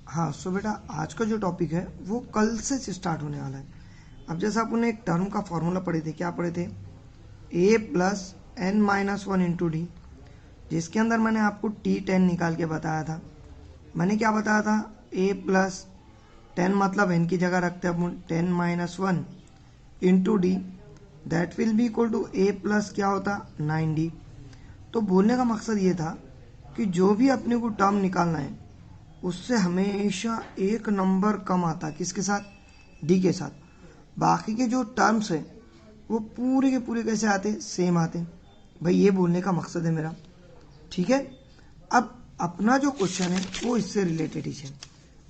हाँ सो बेटा आज का जो टॉपिक है वो कल से स्टार्ट होने वाला है। अब जैसा अपन ने एक टर्म का फॉर्मूला पढ़े थे, क्या पढ़े थे? a plus n minus one into d, जिसके अंदर मैंने आपको t10 निकाल के बताया था। मैंने क्या बताया था? a प्लस 10 मतलब n की जगह रखते हैं अपन 10 minus one into d, that will be equal to a plus क्या होता 9d। तो बोलने का मकसद ये था कि जो भी अपने को टर्म निकालना है उससे हमेशा एक नंबर कम आता, किसके साथ? डी के साथ। बाकी के जो टर्म्स हैं वो पूरे के पूरे कैसे आते? सेम आते। भाई ये बोलने का मकसद है मेरा, ठीक है। अब अपना जो क्वेश्चन है वो इससे रिलेटेड ही है।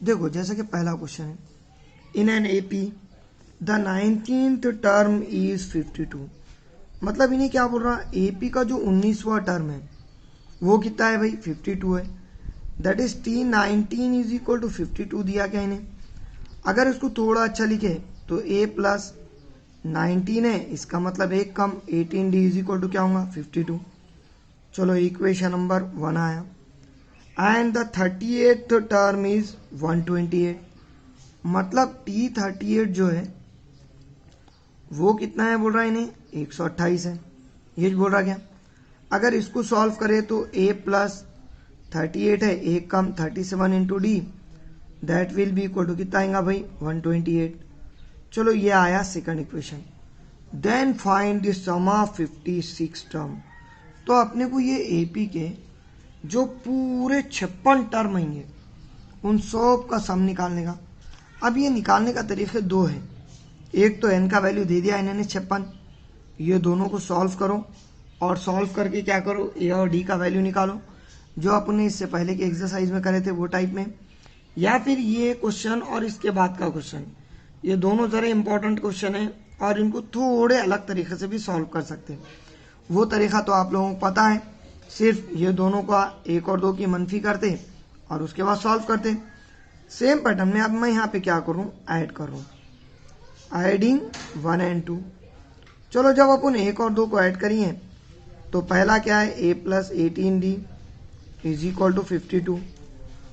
देखो जैसा कि पहला क्वेश्चन है, in an AP the 19th term is 52। मतलब इन्हें क्या बोल रहा है? एपी का जो 19वां टर्म है वो कितना है भाई? 52 है। That is T19 is equal to 52 दिया क्या इन्हें। अगर इसको थोड़ा अच्छा लिखे तो a प्लस 19 है, इसका मतलब एक कम 18d इज इक्वल टू क्या होगा? 52। चलो इक्वेशन नंबर 1 आया। And the 38th term is 128। मतलब T38 जो है वो कितना है बोल रहा है इन्हें? 128 है। ये बोल रहा क्या? अगर इसको सॉल्व करें तो a प्लस 38 है, एक कम 37 into d, that will be equal to कितना आएगा भाई? 128। चलो ये आया second equation. Then find the sum of 56 term. तो अपने को ये एपी के जो पूरे 56 टर्म आएंगे उन सब का सम निकालने का। अब ये निकालने का तरीके दो है। एक तो एन का वैल्यू दे दिया इन्होंने 56, ये दोनों को सॉल्व करो और सॉल्व करके क्या करो? ए और डी का वैल्यू निकालो, जो अपने इससे पहले के एक्सरसाइज में करे थे वो टाइप में। या फिर ये क्वेश्चन और इसके बाद का क्वेश्चन, ये दोनों जरा इंपॉर्टेंट क्वेश्चन है और इनको थोड़े अलग तरीके से भी सॉल्व कर सकते हैं। वो तरीका तो आप लोगों को पता है, सिर्फ ये दोनों का एक और दो की मनफी करते और उसके बाद सॉल्व करते। सेम पैटर्न में अब मैं यहाँ पे क्या करूँ? ऐड कर रहा हूँ, एडिंग 1 एंड 2। चलो जब अपन एक और दो को ऐड करिए तो पहला क्या है? a plus 18d is equal to 52।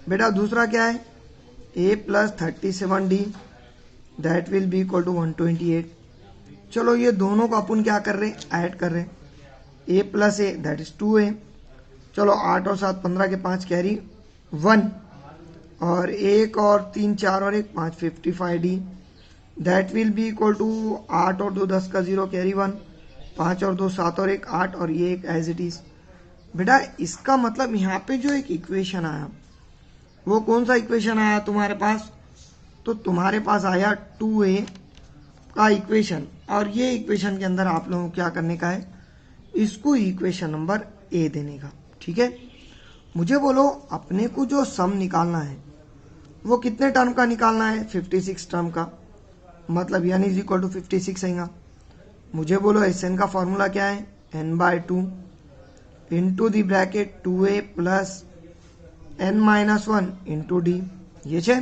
बेटा दूसरा क्या है? a plus 37d that will be equal to 128। चलो ये दोनों को अपन क्या कर रहे हैं? ऐड कर रहे हैं। a plus A that is 2a। चलो 8 और 7 15 के 5 कैरी 1, और 1 और 3 4 और 1 5 55d that will be equal to 8 और 2 10 का 0 कैरी 1, 5 और 2 7 और 1 8 और ये एक एज इट इज। बेटा इसका मतलब यहाँ पे जो एक इक्वेशन आया वो कौन सा इक्वेशन आया तुम्हारे पास? तो तुम्हारे पास आया 2a का इक्वेशन, और ये इक्वेशन के अंदर आप लोगों को क्या करने का है? इसको इक्वेशन नंबर a देने का, ठीक है। मुझे बोलो अपने को जो सम निकालना है वो कितने टर्म का निकालना है? 56 टर्म का। मतलब यानी इज इक्वल टू 56 आएगा। मुझे बोलो एन का फॉर्मूला क्या है? n/2 into the bracket 2a plus n minus one into D, ये है।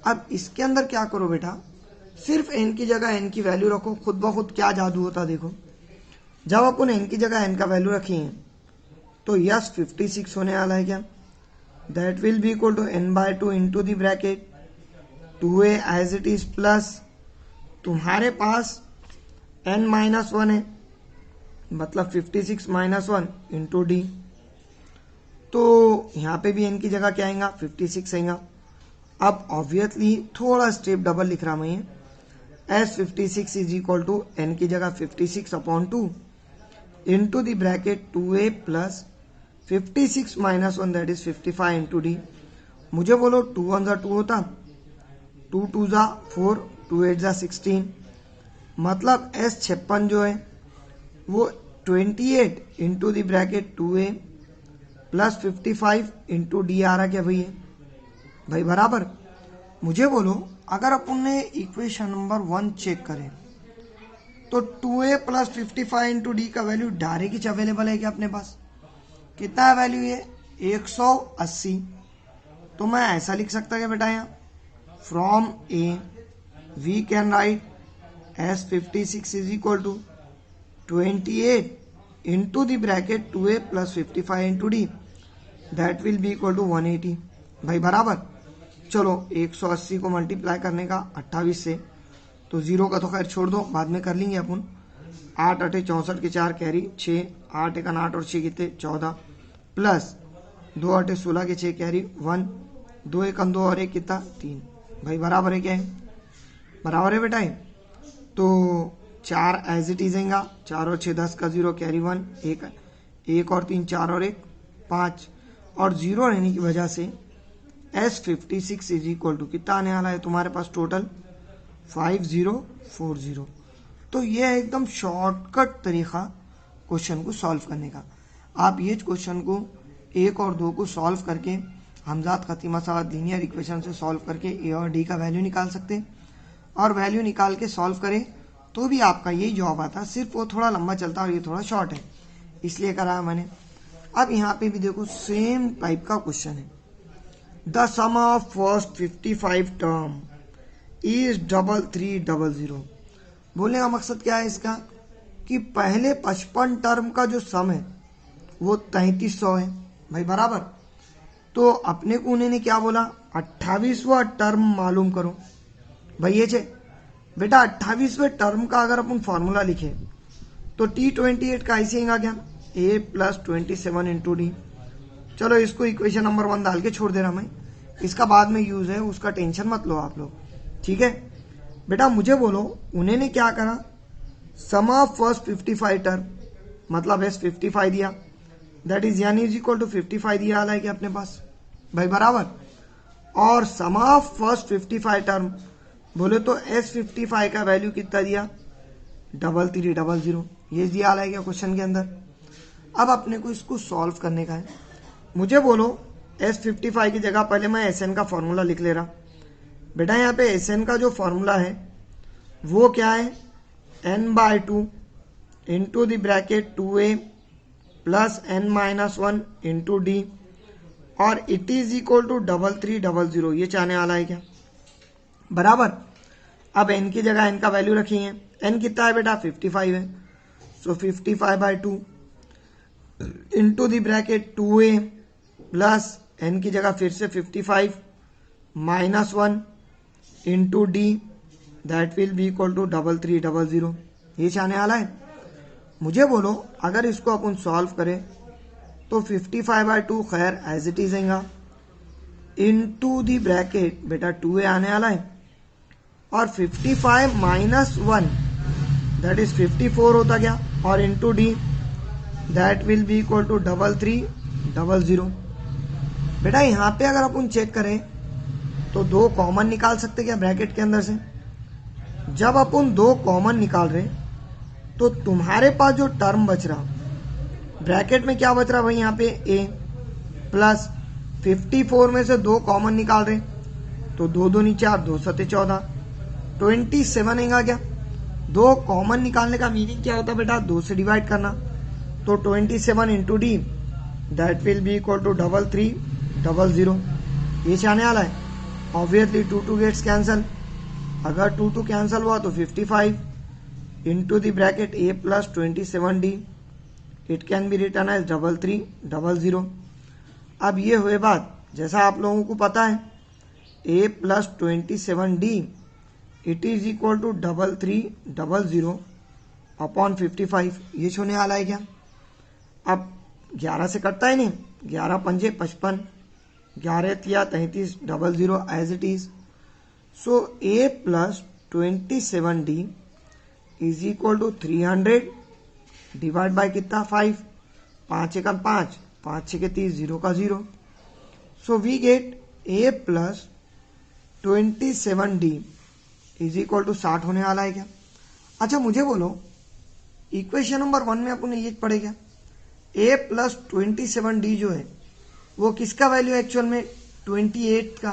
अब इसके अंदर क्या करो बेटा? सिर्फ n की जगह n की वैल्यू रखो, खुद ब खुद क्या जादू होता देखो। जब अपन n की जगह n का वैल्यू रखें तो यस 56 होने वाला है क्या? That will be equal to n/2 into the bracket 2a as it is plus तुम्हारे पास n माइनस वन है, मतलब 56 माइनस वन इंटू डी। तो यहाँ पे भी n की जगह क्या आएगा? 56 आएगा। अब ऑब्वियसली थोड़ा स्टेप डबल लिख रहा मैं, S 56 is equal to n की जगह 56 upon 2 into the bracket 2a plus 56 minus one that is 55 into d. मुझे बोलो 2 1 2 होता, 2 2 4, 2 8 16, मतलब एस 56 जो है वो 28 into the bracket 2a plus 55 into D आ रहा क्या भैया? भाई बराबर। मुझे बोलो अगर अपन ने इक्वेशन नंबर 1 चेक करें तो 2a प्लस 55 इंटू डी का वैल्यू डायरेक्ट ही अवेलेबल है क्या अपने पास? कितना है वैल्यू? ये 180। तो मैं ऐसा लिख सकता क्या बेटा? यहाँ from a we can write S 56 is equal to 28 into the bracket 2a plus 55 into d that will be equal to 180। भाई बराबर। चलो 180 को मल्टीप्लाई करने का 28 से, तो 0 का तो खैर छोड़ दो, बाद में कर लेंगे अपन। 8 8 64 के 4 कैरी 6, 8 1 8 और 6 कितने 14, प्लस 2 8 16 के 6 कैरी 1, 2 1 2 और 1 कितना 3। भाई बराबर है क्या है? बराबर है बेटा है। तो 4 एज इट इज आएगा, 4 और 6 10 का 0 कैरी 1, 1 और 3 4 और 1 5, और 0 रहने की वजह से S56 इज इक्वल टू कितना आने वाला है तुम्हारे पास टोटल 5040। तो ये है एकदम शॉर्टकट तरीका क्वेश्चन को सॉल्व करने का। आप ये क्वेश्चन को 1 और 2 को सॉल्व करके हमजाद खतीमा साहब लीनियर इक्वेशन से सॉल्व करके ए और डी का वैल्यू निकाल सकते हैं, और वैल्यू निकाल के सॉल्व करें तो भी आपका यही जवाब आता। सिर्फ वो थोड़ा लंबा चलता है और ये थोड़ा शॉर्ट है, इसलिए कराया मैंने। अब यहाँ पे भी देखो सेम टाइप का क्वेश्चन है। The sum of first 55 term is 3300। बोलने का मकसद क्या है इसका कि पहले 55 टर्म का जो सम है वो 3300 है भाई बराबर। तो अपने को उन्होंने क्या बोला 28वां टर्म मालूम करो। भाई ये छे बेटा 28वें टर्म का अगर अपन फॉर्मूला लिखे तो T28 का ऐसे आएगा क्या A प्लस 27 इंटू डी। चलो इसको इक्वेशन नंबर 1 डाल के छोड़ दे रहा मैं, इसका बाद में यूज है, उसका टेंशन मत लो आप लोग, ठीक है। बेटा मुझे बोलो उन्होंने क्या करा, सम ऑफ फर्स्ट 55 टर्म मतलब एस 55 दिया, दैट इज यानी इज इक्वल टू 55 दिया है कि अपने पास भाई बराबर, और सम ऑफ फर्स्ट 55 टर्म बोले तो एस 55 का वैल्यू कितना दिया 3300, ये दिया है क्या क्वेश्चन के अंदर। अब अपने को इसको सॉल्व करने का है। मुझे बोलो एस 55 की जगह पहले मैं एस एन का फॉर्मूला लिख ले रहा। बेटा यहाँ पे एस एन का जो फॉर्मूला है वो क्या है n/2 into the bracket 2a plus n-1 into D, और इट इज इक्वल टू 3300। ये चाहने वाला है क्या बराबर। अब n की जगह n का वैल्यू रखेंगे, n कितना है बेटा 55 है, so 55/2 into the bracket 2a plus n की जगह फिर से 55 -1 into d, that will be equal to 3300। ये चाहने वाला है। मुझे बोलो अगर इसको अपन सॉल्व करें तो 55/2 खैर एज इट इज आएगा इंटू दी ब्रैकेट बेटा 2a आने वाला है, और 55 -1 दैट इज 54 होता गया, और into d that will be equal to 3300। बेटा यहाँ पे अगर अपन चेक करें तो 2 कॉमन निकाल सकते क्या ब्रैकेट के अंदर से। जब अपन 2 कॉमन निकाल रहे तो तुम्हारे पास जो टर्म बच रहा ब्रैकेट में क्या बच रहा भाई यहाँ पे a प्लस 54 में से 2 कॉमन निकाल रहे तो 2 2 4 2 7 14 27 आएगा क्या। 2 कॉमन निकालने का मीनिंग क्या होता है बेटा 2 से डिवाइड करना, तो 27 into d that will be equal to 3300। ये चाहने वाला है। ऑब्वियसली 2 2 गेट्स कैंसल, अगर 2 2 कैंसल हुआ तो 55 into the bracket a plus 27d, it can be written as 3300। अब ये हुए बात जैसा आप लोगों को पता है a plus 27d it is equal to 3300 upon 55। ये छोड़ने वाला है क्या। अब 11 से कटता है नहीं, 11 पंजे 55, 11 तिया 3300 as it is. So a plus 27d is equal to 300 divide by कितना 5, 5 1 5, 5 6 30, 0 का 0। So we get a plus 27d is equal to 60 होने वाला है क्या। अच्छा मुझे बोलो इक्वेशन नंबर 1 में अपन ये पढ़े क्या a प्लस 27d जो है वो किसका वैल्यू है एक्चुअल में 28 का।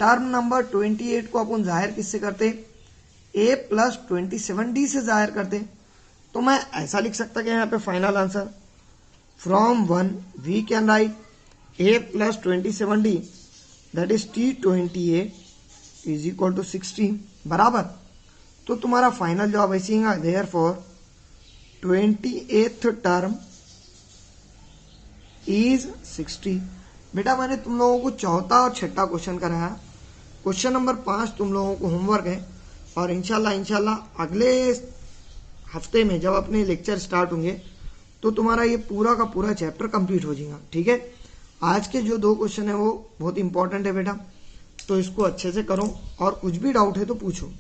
टर्म नंबर 28 को अपन जाहिर किससे करते a प्लस 27d से जाहिर करते। तो मैं ऐसा लिख सकता कि यहाँ पे final answer from 1 we can write a plus 27d that is T28 is equal to 60 बराबर। तो तुम्हारा फाइनल जवाब ऐसे ही therefore 28th term is 60। बेटा मैंने तुम लोगों को चौथा और छठा क्वेश्चन कराया क्वेश्चन नंबर 5 तुम लोगों को होमवर्क है, और इंशाल्लाह अगले हफ्ते में जब अपने लेक्चर स्टार्ट होंगे तो तुम्हारा ये पूरा का पूरा चैप्टर कंप्लीट हो जाएगा। ठीक है, आज के जो 2 क्वेश्चन है वो बहुत इंपॉर्टेंट है बेटा, तो इसको अच्छे से करो और कुछ भी डाउट है तो पूछो।